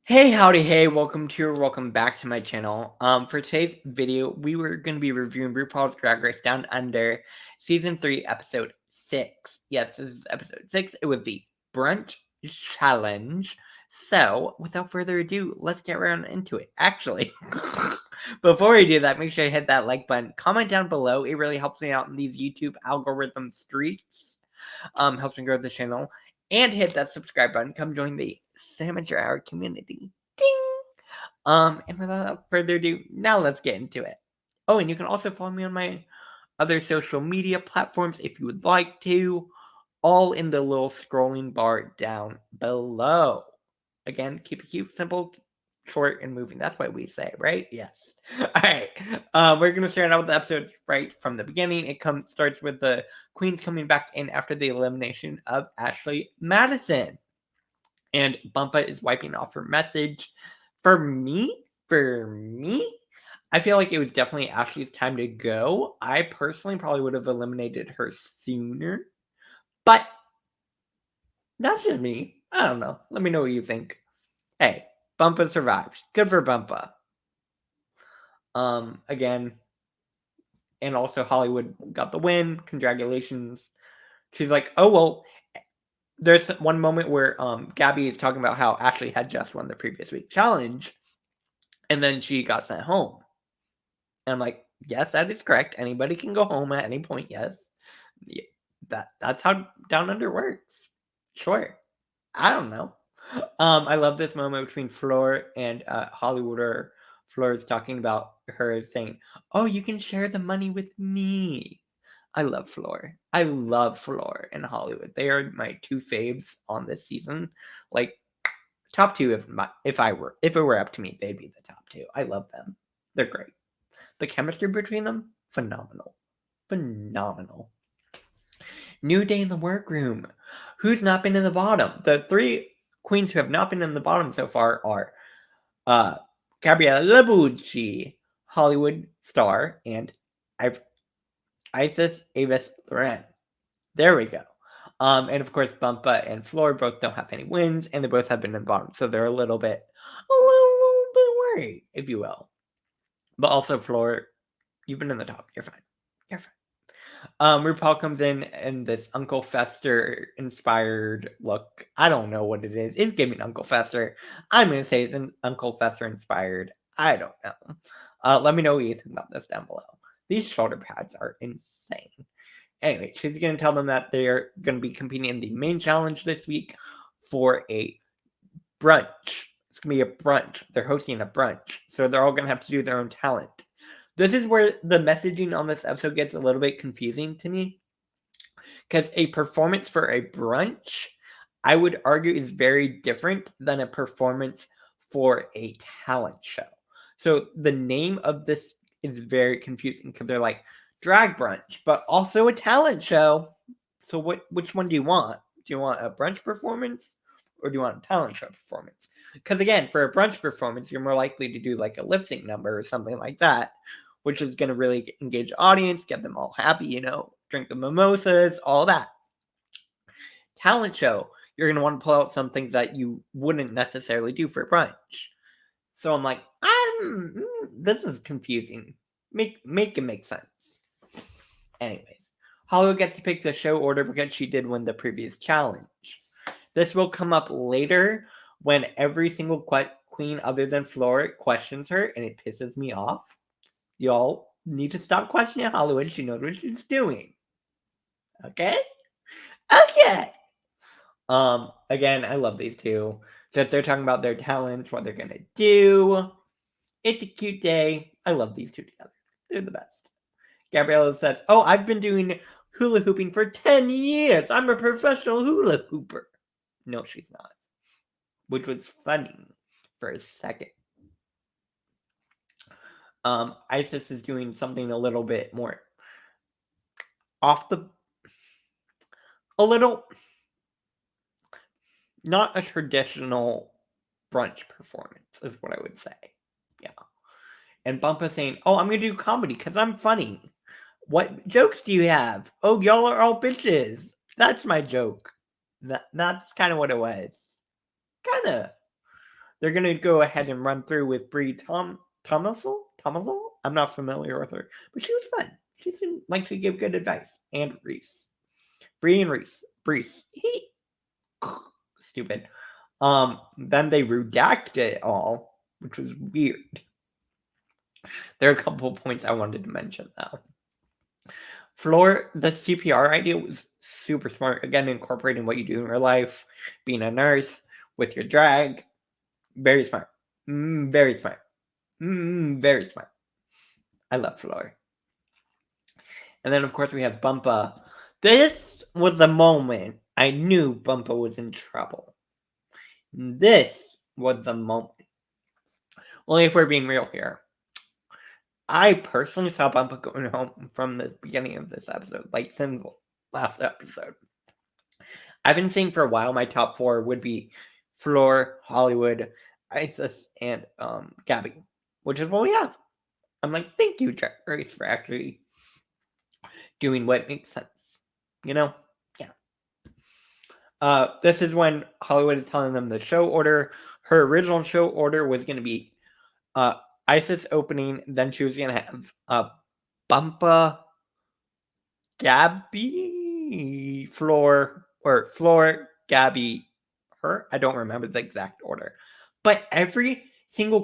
Hey, howdy, hey, welcome back to my channel. For today's video, we were going to be reviewing RuPaul's Drag Race Down Under, Season 3, Episode 6. Yes, this is Episode 6. It was the Brunch Challenge. So, without further ado, let's get right into it. Actually, before we do that, make sure you hit that like button. Comment down below. It really helps me out in these YouTube algorithm streets. Helps me grow the channel. And hit that subscribe button. Come join the Samager Hour community. Ding! And without further ado, now let's get into it. Oh, and you can also follow me on my other social media platforms if you would like to. All in the little scrolling bar down below. Again, keep it cute, simple, short, and moving. That's what we say, right? Yes. Alright. We're gonna start out with the episode right from the beginning. It starts with the queens coming back in after the elimination of Ashley Madison. And Bumpa is wiping off her message. For me, I feel like it was definitely Ashley's time to go. I personally probably would have eliminated her sooner. But that's just me. I don't know. Let me know what you think. Hey, Bumpa survived. Good for Bumpa. Again, and also Hollywood got the win. Congratulations. She's like, oh well. There's one moment where Gabby is talking about how Ashley had just won the previous week challenge, and then she got sent home. And I'm like, yes, that is correct. Anybody can go home at any point. Yes, yeah, that's how Down Under works. Sure. I don't know. I love this moment between Fleur and Hollywood. Or Fleur is talking about her saying, "Oh, you can share the money with me." I love Fleur. I love Fleur and Hollywood. They are my two faves on this season. Like top two. If it were up to me, they'd be the top two. I love them. They're great. The chemistry between them, phenomenal, phenomenal. New day in the workroom. Who's not been in the bottom? The three queens who have not been in the bottom so far are Gabriella Bucci, Hollywood Star, and Isis Avis Loren. There we go. And of course, Bumpa and Fleur both don't have any wins, and they both have been in the bottom, so they're a little bit worried, if you will. But also, Fleur, you've been in the top. You're fine. You're fine. RuPaul comes in this Uncle Fester inspired look. I don't know what it is. It's giving Uncle Fester. I'm gonna say it's an Uncle Fester inspired. I don't know. Let me know what you think about this down below. These shoulder pads are insane. Anyway, she's gonna tell them that they're gonna be competing in the main challenge this week for a brunch. It's gonna be a brunch. They're hosting a brunch, so they're all gonna have to do their own talent. This is where the messaging on this episode gets a little bit confusing to me. Because a performance for a brunch, I would argue, is very different than a performance for a talent show. So the name of this is very confusing because they're like drag brunch, but also a talent show. So which one do you want? Do you want a brunch performance or do you want a talent show performance? Because again, for a brunch performance, you're more likely to do like a lip sync number or something like that, which is going to really engage the audience, get them all happy, drink the mimosas, all that. Talent show, you're going to want to pull out some things that you wouldn't necessarily do for brunch. So I'm like, this is confusing. Make it make sense. Anyways, Hollywood gets to pick the show order because she did win the previous challenge. This will come up later when every single queen other than Flora questions her, and it pisses me off. Y'all need to stop questioning Hollywood. She knows what she's doing. Okay? Okay. Again, I love these two. Just they're talking about their talents, what they're gonna do. It's a cute day. I love these two together. They're the best. Gabriella says, "Oh, I've been doing hula hooping for 10 years. I'm a professional hula hooper." No, she's not. Which was funny for a second. Isis is doing something a little bit more not a traditional brunch performance is what I would say. Yeah. And Bumpa saying, "Oh, I'm gonna do comedy because I'm funny. What jokes do you have? Oh, y'all are all bitches. That's my joke." That's kind of what it was. Kind of. they're going to go ahead and run through with Brie Thomasel? I'm not familiar with her, but she was fun. She seemed like she gave good advice. And Reese. Brie and Reese. Stupid. Then they redacted it all, which was weird. There are a couple of points I wanted to mention, though. Fleur, the CPR idea was super smart. Again, incorporating what you do in real life, being a nurse with your drag. Very smart. Very smart. Very smart. I love Fleur. And then, of course, we have Bumpa. This was the moment I knew Bumpa was in trouble. This was the moment. Only if we're being real here. I personally saw Bumpa going home from the beginning of this episode, like since last episode. I've been saying for a while my top 4 would be Fleur, Hollywood, Isis, and Gabby, which is what we have. I'm like, thank you, Grace, for actually doing what makes sense. You know? Yeah. This is when Hollywood is telling them the show order. Her original show order was going to be Isis opening, then she was going to have Bumpa, Gabby, Fleur, Gabby, her. I don't remember the exact order. But every single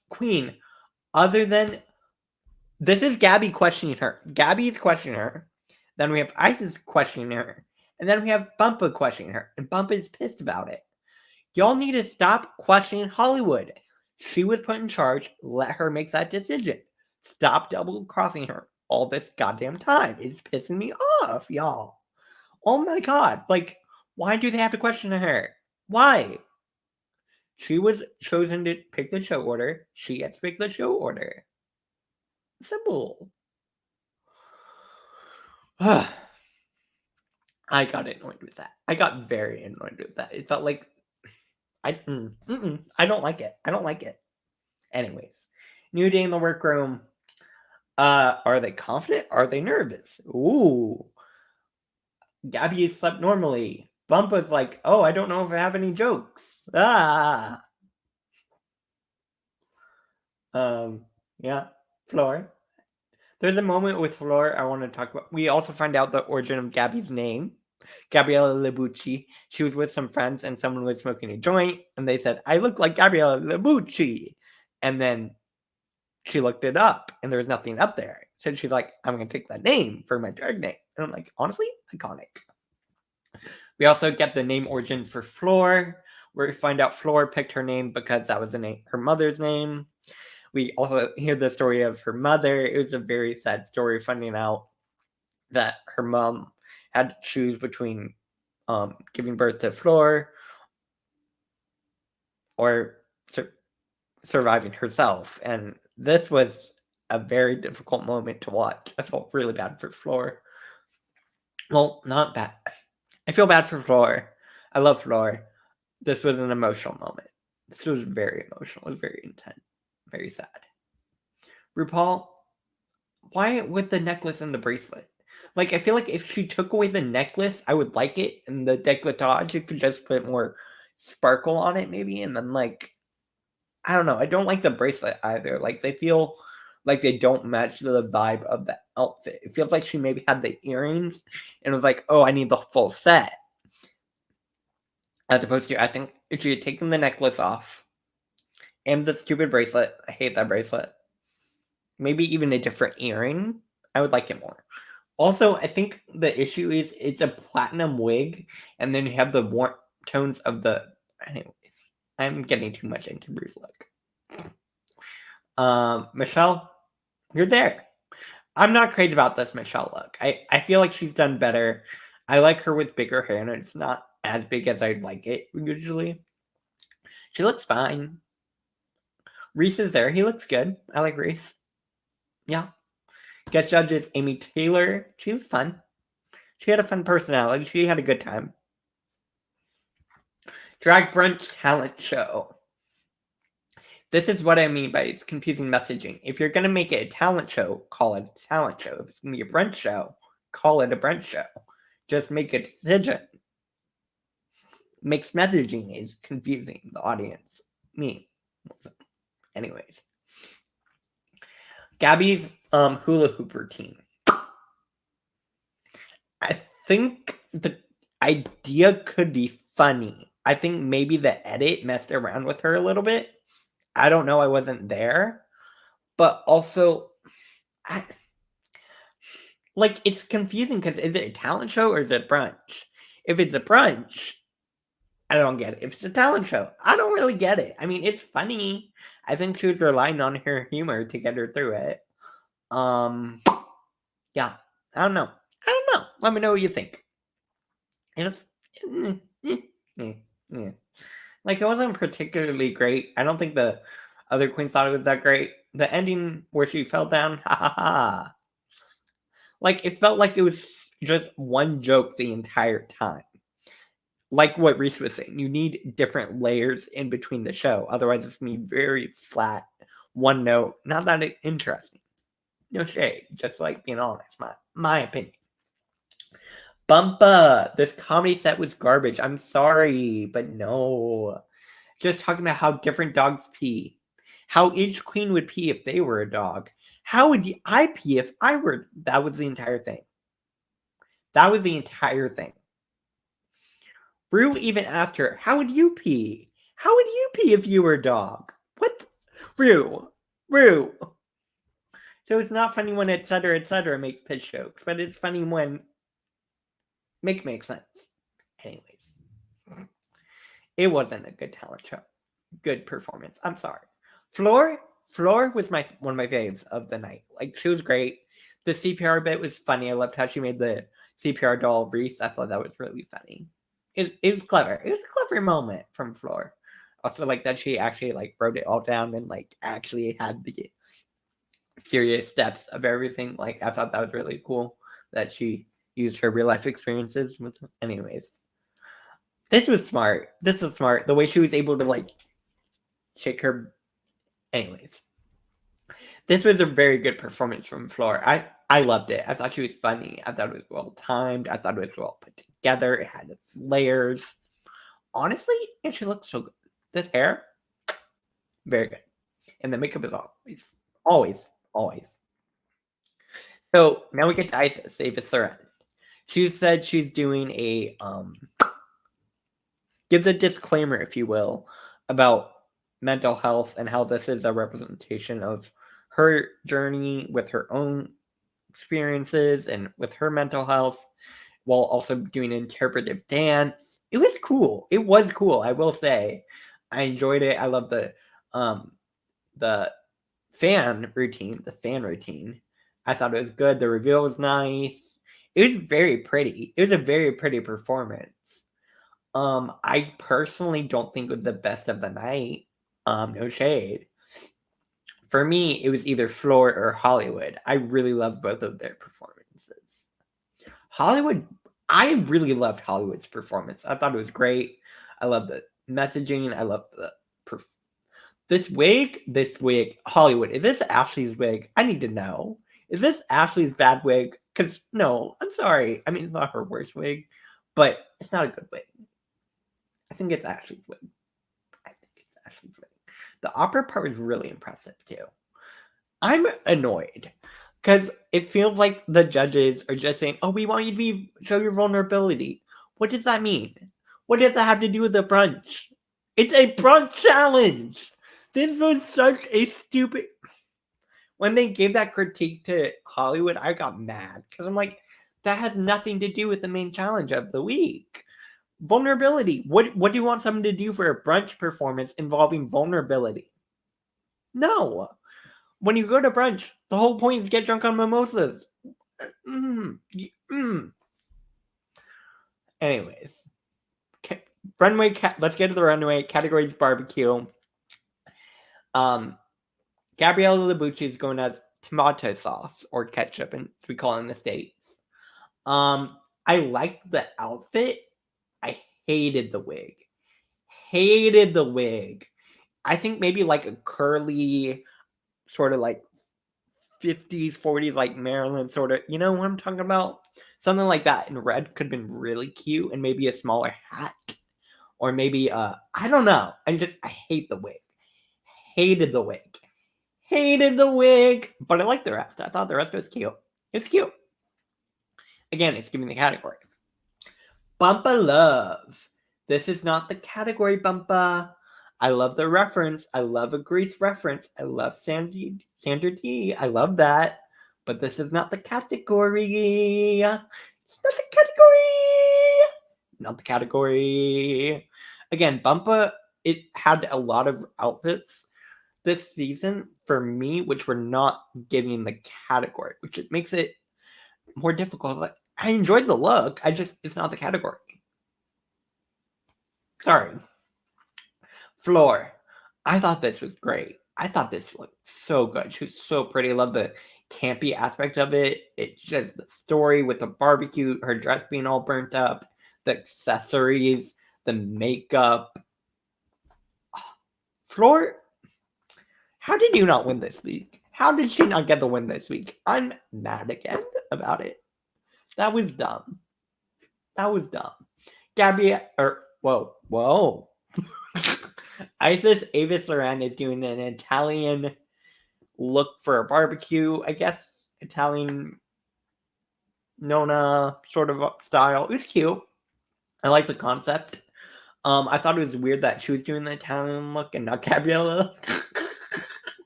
queen, other than this is Gabby questioning her. Gabby's questioning her. Then we have Isis questioning her. And then we have Bumpa questioning her. And Bumpa is pissed about it. Y'all need to stop questioning Hollywood. She was put in charge. Let her make that decision. Stop double crossing her all this goddamn time. It's pissing me off, y'all. Oh my god. Like, why do they have to question her? Why? She was chosen to pick the show order. She gets to pick the show order. Simple. I got annoyed with that. I got very annoyed with that. It felt like I don't like it. I don't like it. Anyways, new day in the workroom. Are they confident? Are they nervous? Ooh. Gabby slept normally. Bumpa's like, oh, I don't know if I have any jokes. Yeah. Fleur. There's a moment with Fleur I want to talk about. We also find out the origin of Gabby's name. Gabriella Libucci. She was with some friends and someone was smoking a joint and they said, I look like Gabriella Libucci. And then she looked it up and there was nothing up there. So she's like, I'm going to take that name for my drag name. And I'm like, honestly, iconic. We also get the name origin for Fleur, where we find out Fleur picked her name because that was her mother's name. We also hear the story of her mother. It was a very sad story, finding out that her mom had to choose between giving birth to Fleur or surviving herself. And this was a very difficult moment to watch. I felt really bad for Fleur. Well, not bad. I feel bad for Fleur. I love Fleur. This was an emotional moment. This was very emotional. It was very intense. Very sad. RuPaul, why with the necklace and the bracelet? Like, I feel like if she took away the necklace, I would like it. And the décolletage, you could just put more sparkle on it, maybe. And then, like, I don't know. I don't like the bracelet either. Like, they feel like they don't match the vibe of the outfit. It feels like she maybe had the earrings and was like, oh, I need the full set. As opposed to, I think if she had taken the necklace off and the stupid bracelet, I hate that bracelet. Maybe even a different earring, I would like it more. Also, I think the issue is it's a platinum wig, and then you have the warm tones of the. Anyways, I'm getting too much into Bruce look. Michelle, you're there. I'm not crazy about this Michelle look. I feel like she's done better. I like her with bigger hair, and it's not as big as I'd like it usually. She looks fine. Reese is there. He looks good. I like Reese. Yeah. Guest judge is Amy Taylor. She was fun. She had a fun personality. She had a good time. Drag Brunch Talent Show. This is what I mean by it's confusing messaging. If you're going to make it a talent show, call it a talent show. If it's going to be a brunch show, call it a brunch show. Just make a decision. Mixed messaging is confusing the audience. me. Anyways, Gabby's hula hoop routine. I think the idea could be funny. I think maybe the edit messed around with her a little bit. I don't know. I wasn't there, but also, it's confusing because is it a talent show or is it brunch? If it's a brunch, I don't get it. If it's a talent show, I don't really get it. I mean, it's funny. I think she was relying on her humor to get her through it. Yeah, I don't know. Let me know what you think. It's it wasn't particularly great. I don't think the other queens thought it was that great. The ending where she fell down, ha ha ha. It felt like it was just one joke the entire time. Like what Reese was saying, you need different layers in between the show. Otherwise, it's going to be very flat, one note, not that interesting. No shade, just being honest, my opinion. Bumpa, this comedy set was garbage. I'm sorry, but no. Just talking about how different dogs pee. How each queen would pee if they were a dog. How would I pee if I were? That was the entire thing. Rue even asked her, how would you pee? How would you pee if you were a dog? What? Rue. So it's not funny when etc. makes piss jokes, but it's funny when makes sense. Anyways. It wasn't a good talent show. Good performance. I'm sorry. Floor was one of my faves of the night. She was great. The CPR bit was funny. I loved how she made the CPR doll Reese. I thought that was really funny. It was clever. It was a clever moment from Floor. Also, that she actually wrote it all down and actually had the serious steps of everything. I thought that was really cool that she used her real life experiences with them. Anyways, this was smart. The way she was able to shake her. Anyways, this was a very good performance from Floor. I loved it. I thought she was funny. I thought it was well timed. I thought it was well put together. It had its layers. Honestly, and she looked so good. This hair, very good. And the makeup is always. So now we get to Isis, Avis Thuran. She said she's doing a gives a disclaimer, if you will, about mental health and how this is a representation of her journey with her own experiences and with her mental health, while also doing interpretive dance. It was cool. I will say, I enjoyed it. I love the fan routine. I thought it was good. The reveal was nice. It was very pretty. It was a very pretty performance. I personally don't think it was the best of the night. No shade. For me, it was either Floor or Hollywood. I really loved both of their performances. I really loved Hollywood's performance. I thought it was great. I love the messaging. I love this wig. Hollywood, is this Ashley's wig? I need to know. Is this Ashley's bad wig? Because, no, I'm sorry. I mean, it's not her worst wig, but it's not a good wig. I think it's Ashley's wig. The opera part was really impressive, too. I'm annoyed because it feels like the judges are just saying, oh, we want you to show your vulnerability. What does that mean? What does that have to do with the brunch? It's a brunch challenge. This was such a stupid... When they gave that critique to Hollywood, I got mad because I'm like, that has nothing to do with the main challenge of the week. Vulnerability. What do you want someone to do for a brunch performance involving vulnerability? No. When you go to brunch, the whole point is get drunk on mimosas. Anyways, runway. Let's get to the runway. Categories barbecue. Gabriella Labucci is going as tomato sauce or ketchup, as we call it in the States. I liked the outfit. I hated the wig. I think maybe a curly, sort of 50s, 40s, Marilyn sort of, you know what I'm talking about? Something like that in red could have been really cute, and maybe a smaller hat. Or maybe, I don't know. I hate the wig. Hated the wig. Hated the wig. But I liked the rest. I thought the rest was cute. It's cute. Again, it's giving the category. Bumpa love. This is not the category, Bumpa. I love the reference. I love a Grease reference. I love Sandra D. I love that. But this is not the category. It's not the category. Not the category. Again, Bumpa, it had a lot of outfits this season for me, which were not giving the category, which it makes it more difficult. Like, I enjoyed the look. It's not the category. Sorry. Floor. I thought this was great. I thought this looked so good. She was so pretty. I love the campy aspect of it. It's just the story with the barbecue, her dress being all burnt up, the accessories, the makeup. Floor, how did you not win this week? How did she not get the win this week? I'm mad again about it. That was dumb. That was dumb. Whoa. Isis Avis Loren is doing an Italian look for a barbecue, I guess. Italian Nona sort of style. It was cute. I like the concept. I thought it was weird that she was doing the Italian look and not Gabriella.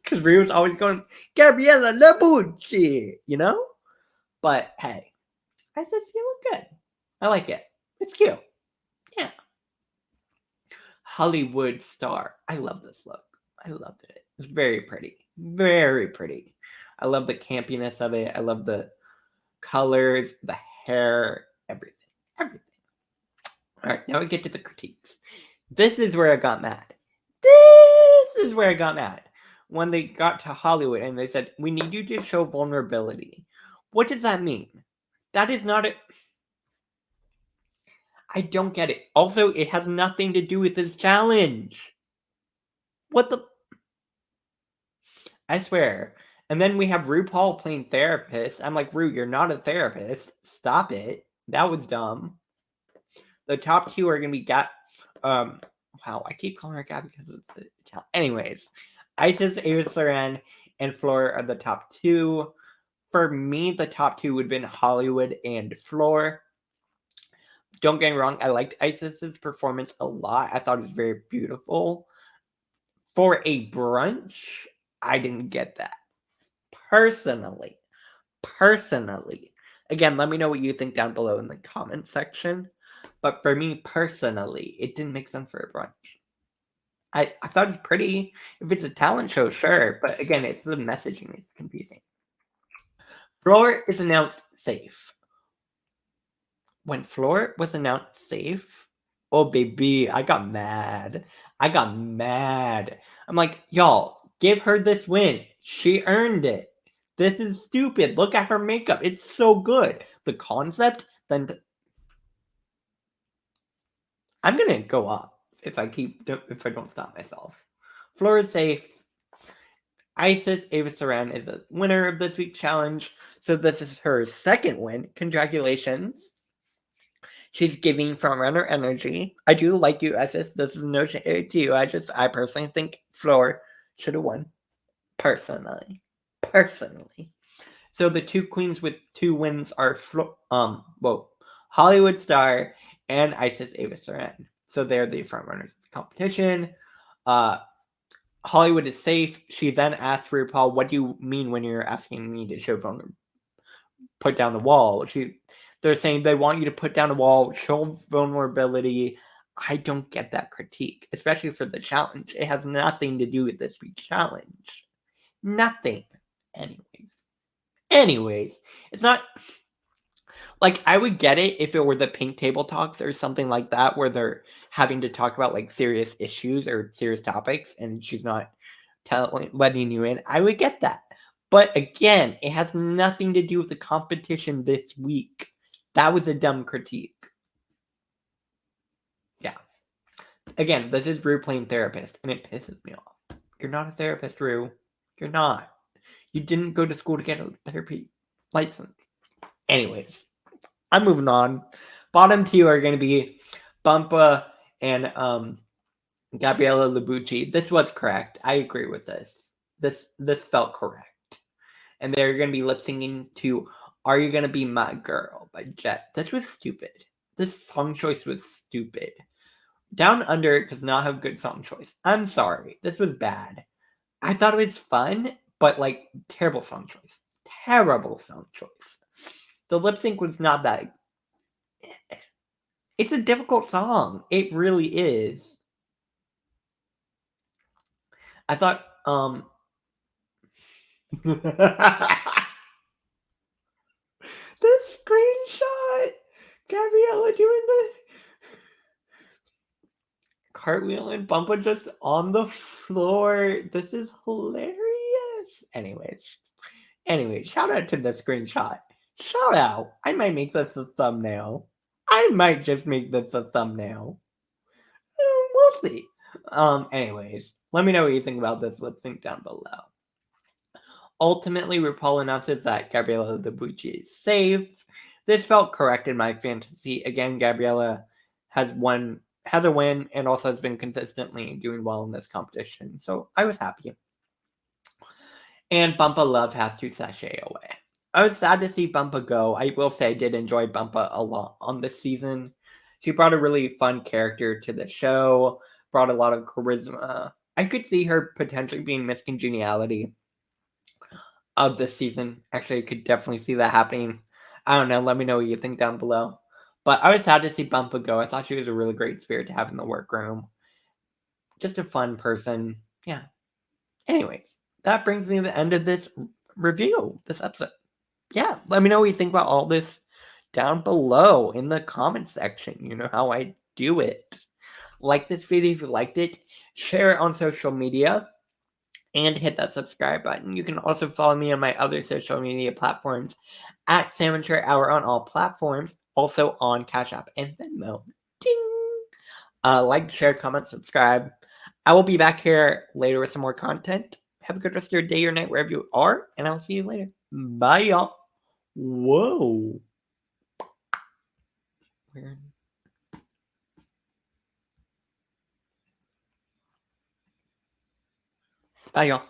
Because Rhea was always going, Gabriella Labucci, you know? But hey, Isis, you look good. I like it. It's cute. Yeah. Hollywood star. I love this look. I loved it. It's very pretty. Very pretty. I love the campiness of it. I love the colors, the hair, everything. Everything. All right, now we get to the critiques. This is where I got mad. This is where I got mad. When they got to Hollywood and they said, we need you to show vulnerability. What does that mean? That is not it. I don't get it. Also, it has nothing to do with this challenge. What the? I swear. And then we have RuPaul playing therapist. I'm like, Ru, you're not a therapist. Stop it. That was dumb. The top two are gonna be wow, I keep calling her Gabby because of the Italian. Anyways, Isis, Avis Loren, and Floor are the top two. For me, the top two would have been Hollywood and Floor. Don't get me wrong, I liked Isis's performance a lot. I thought it was very beautiful. For a brunch, I didn't get that. Personally. Again, let me know what you think down below in the comment section. But for me personally, it didn't make sense for a brunch. I thought it was pretty. If it's a talent show, sure. But again, it's the messaging that's confusing. Floor is announced safe. When Floor was announced safe, oh baby, I got mad. I'm like, y'all, give her this win. She earned it. This is stupid. Look at her makeup. It's so good. The concept, then I'm gonna go up if I don't stop myself. Floor is safe. Isis Avis Saran is a winner of this week's challenge, so this is her second win. Congratulations. She's giving frontrunner energy. I do like you, Isis. This is no shade to you. I personally think Floor should have won. Personally. So the two queens with 2 wins are Hollywood Star and Isis Avis Saran. So they're the frontrunners of the competition. Hollywood is safe. She then asks RuPaul, what do you mean when you're asking me to show put down the wall? They're saying they want you to put down a wall, show vulnerability. I don't get that critique, especially for the challenge. It has nothing to do with this week's challenge. Nothing. Anyways, it's not like I would get it if it were the pink table talks or something like that, where they're having to talk about like serious issues or serious topics, and she's not letting you in. I would get that, but again, it has nothing to do with the competition this week. That was a dumb critique. Yeah. Again, this is Rue playing therapist, and it pisses me off. You're not a therapist, Rue. You're not. You didn't go to school to get a therapy license. Anyways, I'm moving on. Bottom two are going to be Bumpa and Gabriella Labucci. This was correct. I agree with this. This felt correct. And they're gonna be lip syncing to "Are You Gonna Be My Girl" by Jet. This was stupid. This song choice was stupid. Down Under does not have good song choice. I'm sorry. This was bad. I thought it was fun, but like terrible song choice. Terrible song choice. The lip sync was not that. It's a difficult song. It really is. I thought the screenshot, Gabriella doing the cartwheel and Bumpa just on the floor. This is hilarious. Anyways, shout out to the screenshot. Shout out. I might make this a thumbnail. I might just make this a thumbnail. We'll see. Anyways, let me know what you think about this lip sync down below. Ultimately, RuPaul announces that Gabriella Debucci is safe. This felt correct in my fantasy. Again, Gabriella has a win and also has been consistently doing well in this competition. So I was happy. And Bumpa Love has to sashay away. I was sad to see Bumpa go. I will say I did enjoy Bumpa a lot on this season. She brought a really fun character to the show, brought a lot of charisma. I could see her potentially being Miss Congeniality of this season. Actually, I could definitely see that happening. I don't know. Let me know what you think down below. But I was sad to see Bumpa go. I thought she was a really great spirit to have in the workroom. Just a fun person. Yeah. Anyways, that brings me to the end of this review, this episode. Yeah, let me know what you think about all this down below in the comment section. You know how I do it. Like this video if you liked it. Share it on social media. And hit that subscribe button. You can also follow me on my other social media platforms at Salmon Hour on all platforms. Also on Cash App and Venmo. Ding! Like, share, comment, subscribe. I will be back here later with some more content. Have a good rest of your day or night wherever you are, and I'll see you later. Bye, y'all. Whoa. Weird. Bye, y'all.